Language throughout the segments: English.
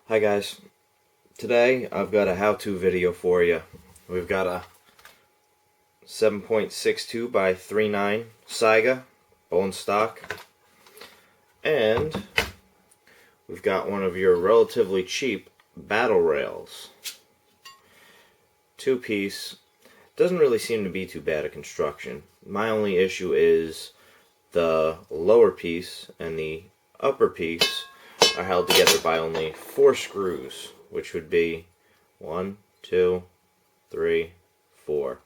Hi guys, today I've got a how-to video for you. We've got a 7.62 by 3.9 Saiga bone stock, and we've got one of your relatively cheap battle rails. Two-piece, doesn't really seem to be too bad a construction. My only issue is the lower piece and the upper piece are held together by only 4 screws, which would be 1, 2, 3, 4.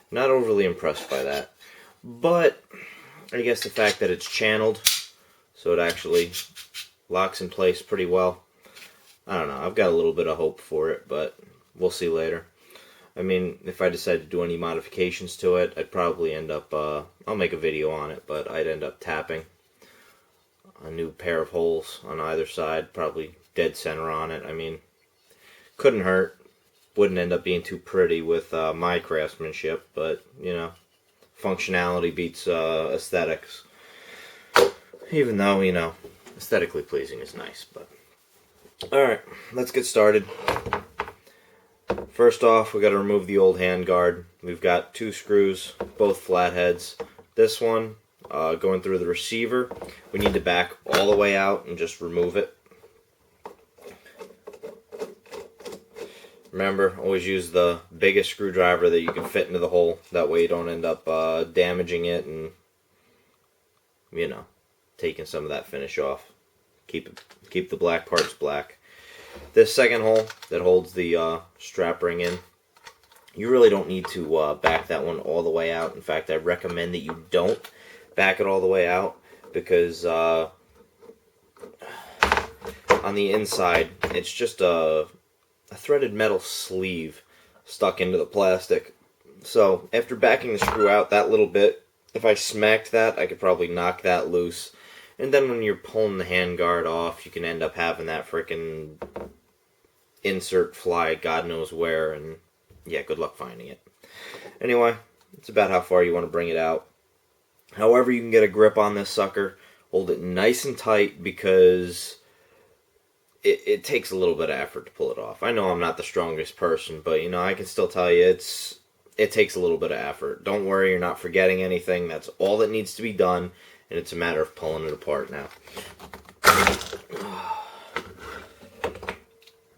Not overly impressed by that, but I guess the fact that it's channeled, so it actually locks in place pretty well. I don't know, I've got a little bit of hope for it, but we'll see later. I mean, if I decide to do any modifications to it, I'd probably end up, I'll make a video on it, but I'd end up tapping a new pair of holes on either side, probably dead center on it. I mean, couldn't hurt. Wouldn't end up being too pretty with my craftsmanship, but, you know, functionality beats aesthetics. Even though, you know, aesthetically pleasing is nice, but... Alright, let's get started. First off, we got to remove the old handguard. We've got 2 screws, both flatheads. This one, going through the receiver, we need to back all the way out and just remove it. Remember, always use the biggest screwdriver that you can fit into the hole. That way you don't end up damaging it and, you know, taking some of that finish off. Keep the black parts black. This second hole that holds the strap ring in, you really don't need to back that one all the way out. In fact, I recommend that you don't back it all the way out, because on the inside it's just a threaded metal sleeve stuck into the plastic. So after backing the screw out that little bit, if I smacked that, I could probably knock that loose. And then when you're pulling the handguard off, you can end up having that frickin' insert fly God knows where, and yeah, good luck finding it. Anyway, it's about how far you want to bring it out. However you can get a grip on this sucker, hold it nice and tight, because it takes a little bit of effort to pull it off. I know I'm not the strongest person, but you know, I can still tell you it takes a little bit of effort. Don't worry, you're not forgetting anything. That's all that needs to be done, and it's a matter of pulling it apart now.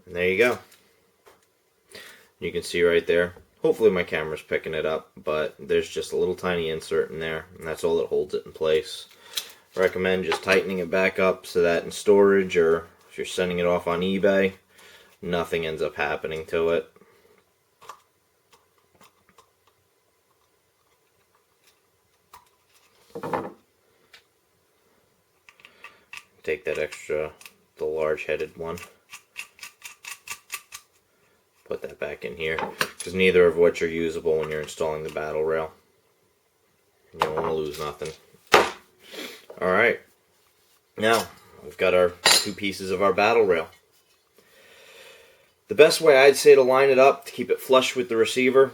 And there you go. You can see right there. Hopefully my camera's picking it up, but there's just a little tiny insert in there, and that's all that holds it in place. I recommend just tightening it back up so that in storage, or if you're sending it off on eBay, nothing ends up happening to it. Take that the large-headed one. Put that back in here, because neither of which are usable when you're installing the battle rail. You don't want to lose nothing. Alright, now we've got our 2 pieces of our battle rail. The best way I'd say to line it up to keep it flush with the receiver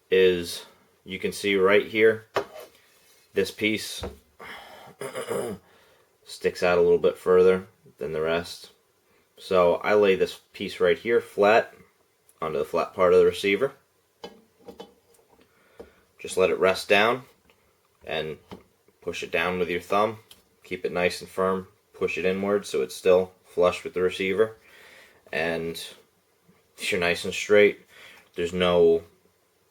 is, you can see right here, this piece sticks out a little bit further than the rest. So I lay this piece right here flat onto the flat part of the receiver. Just let it rest down and push it down with your thumb. Keep it nice and firm. Push it inward so it's still flush with the receiver. And you're nice and straight. There's no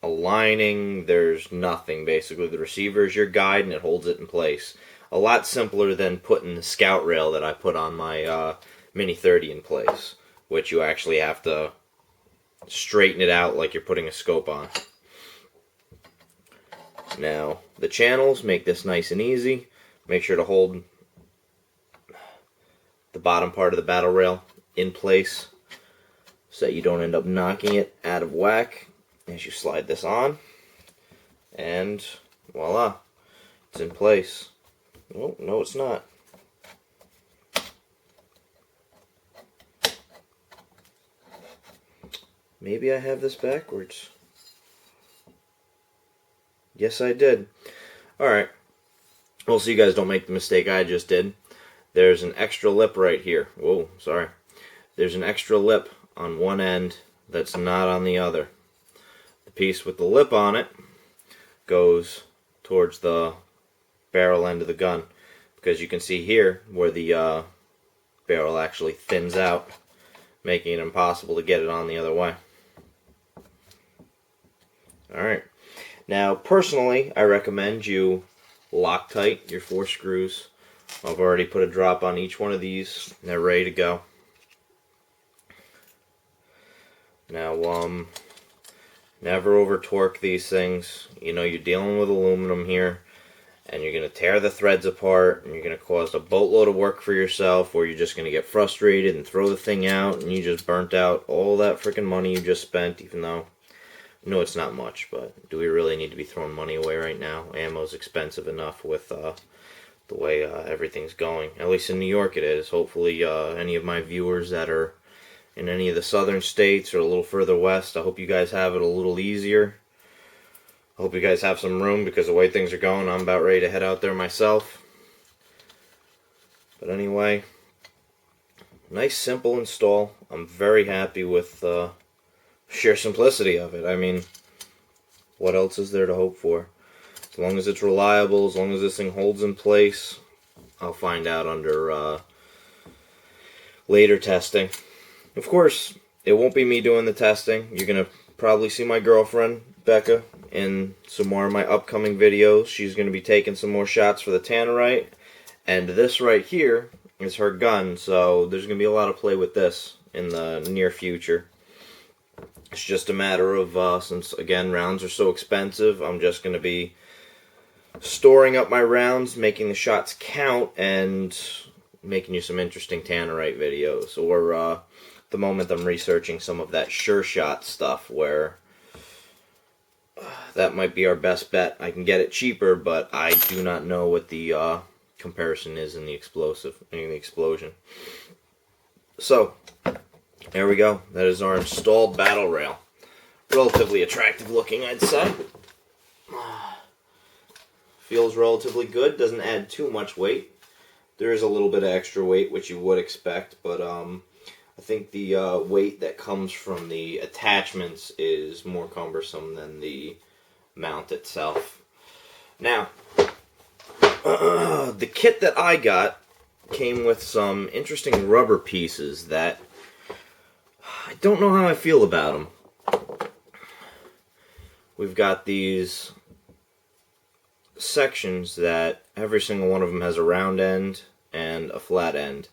aligning. There's nothing, basically. The receiver is your guide and it holds it in place. A lot simpler than putting the scout rail that I put on my Mini 30 in place, which you actually have to straighten it out like you're putting a scope on. Now, the channels make this nice and easy. Make sure to hold the bottom part of the battle rail in place so that you don't end up knocking it out of whack as you slide this on. And voila, it's in place. Oh, no, it's not. Maybe I have this backwards. Yes, I did. Alright. Well, so you guys don't make the mistake I just did. There's an extra lip right here. Whoa, sorry. there's an extra lip on one end that's not on the other. The piece with the lip on it goes towards the barrel end of the gun, because you can see here where the barrel actually thins out, making it impossible to get it on the other way. Alright, now personally I recommend you Loctite your 4 screws. I've already put a drop on each one of these and they're ready to go. Now never over torque these things. You know, you're dealing with aluminum here, and you're going to tear the threads apart, and you're going to cause a boatload of work for yourself, or you're just going to get frustrated and throw the thing out, and you just burnt out all that freaking money you just spent, even though, no, it's not much, but do we really need to be throwing money away right now? Ammo's expensive enough with the way everything's going. At least in New York it is. Hopefully any of my viewers that are in any of the southern states or a little further west, I hope you guys have it a little easier. I hope you guys have some room, because the way things are going, I'm about ready to head out there myself. But anyway, nice simple install. I'm very happy with the sheer simplicity of it. I mean, what else is there to hope for? As long as it's reliable, as long as this thing holds in place, I'll find out under later testing. Of course, it won't be me doing the testing. You're going to probably see my girlfriend, Becca, in some more of my upcoming videos. She's going to be taking some more shots for the Tannerite. And this right here is her gun, so there's going to be a lot of play with this in the near future. It's just a matter of, since, again, rounds are so expensive, I'm just going to be storing up my rounds, making the shots count, and making you some interesting Tannerite videos. Or, the moment I'm researching some of that Sure Shot stuff, where that might be our best bet. I can get it cheaper, but I do not know what the comparison is in the explosion. So, there we go. That is our installed battle rail. Relatively attractive looking, I'd say. Feels relatively good. Doesn't add too much weight. There is a little bit of extra weight, which you would expect, but I think the weight that comes from the attachments is more cumbersome than the mount itself. Now, the kit that I got came with some interesting rubber pieces that I don't know how I feel about them. We've got these sections that every single one of them has a round end and a flat end,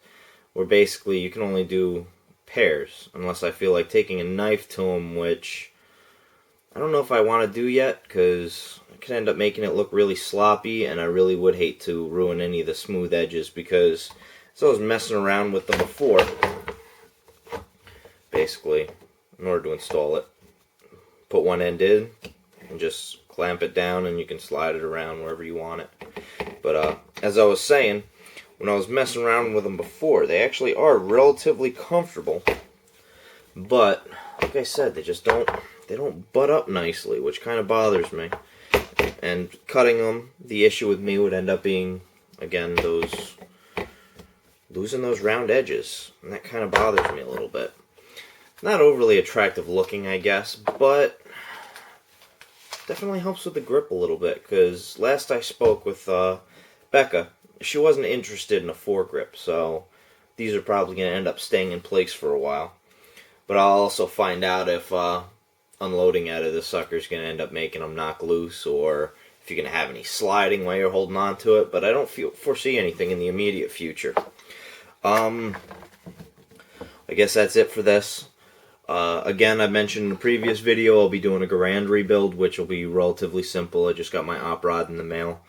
where basically you can only do pairs unless I feel like taking a knife to them, which I don't know if I want to do yet, because I could end up making it look really sloppy, and I really would hate to ruin any of the smooth edges, because as I was messing around with them before, basically, in order to install it, put one end in and just clamp it down, and you can slide it around wherever you want it. But as I was saying, when I was messing around with them before, they actually are relatively comfortable, but like I said, they don't butt up nicely, which kind of bothers me. And cutting them, the issue with me would end up being, again, losing those round edges, and that kind of bothers me a little bit. Not overly attractive looking, I guess, but definitely helps with the grip a little bit, because last I spoke with Becca, she wasn't interested in a foregrip, so these are probably going to end up staying in place for a while. But I'll also find out if unloading out of this sucker is going to end up making them knock loose, or if you're going to have any sliding while you're holding on to it, but I don't foresee anything in the immediate future. I guess that's it for this. Again, I mentioned in the previous video I'll be doing a Garand rebuild, which will be relatively simple. I just got my op rod in the mail.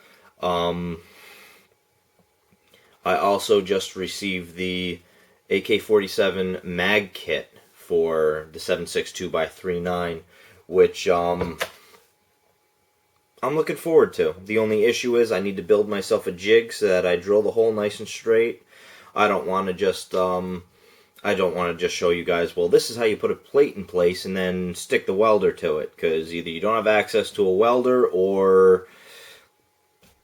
I also just received the AK-47 mag kit for the 7.62x39, which I'm looking forward to. The only issue is I need to build myself a jig so that I drill the hole nice and straight. I don't want to just show you guys, well, this is how you put a plate in place and then stick the welder to it, because either you don't have access to a welder or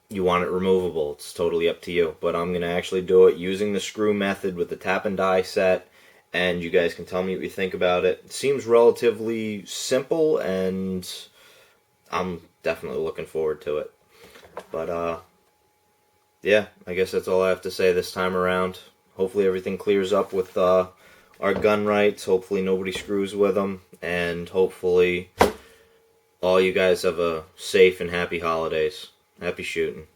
you want it removable. It's totally up to you. But I'm going to actually do it using the screw method with the tap and die set, and you guys can tell me what you think about it. It seems relatively simple, and I'm definitely looking forward to it. But, yeah, I guess that's all I have to say this time around. Hopefully everything clears up with our gun rights. Hopefully nobody screws with them. And hopefully all you guys have a safe and happy holidays. Happy shooting.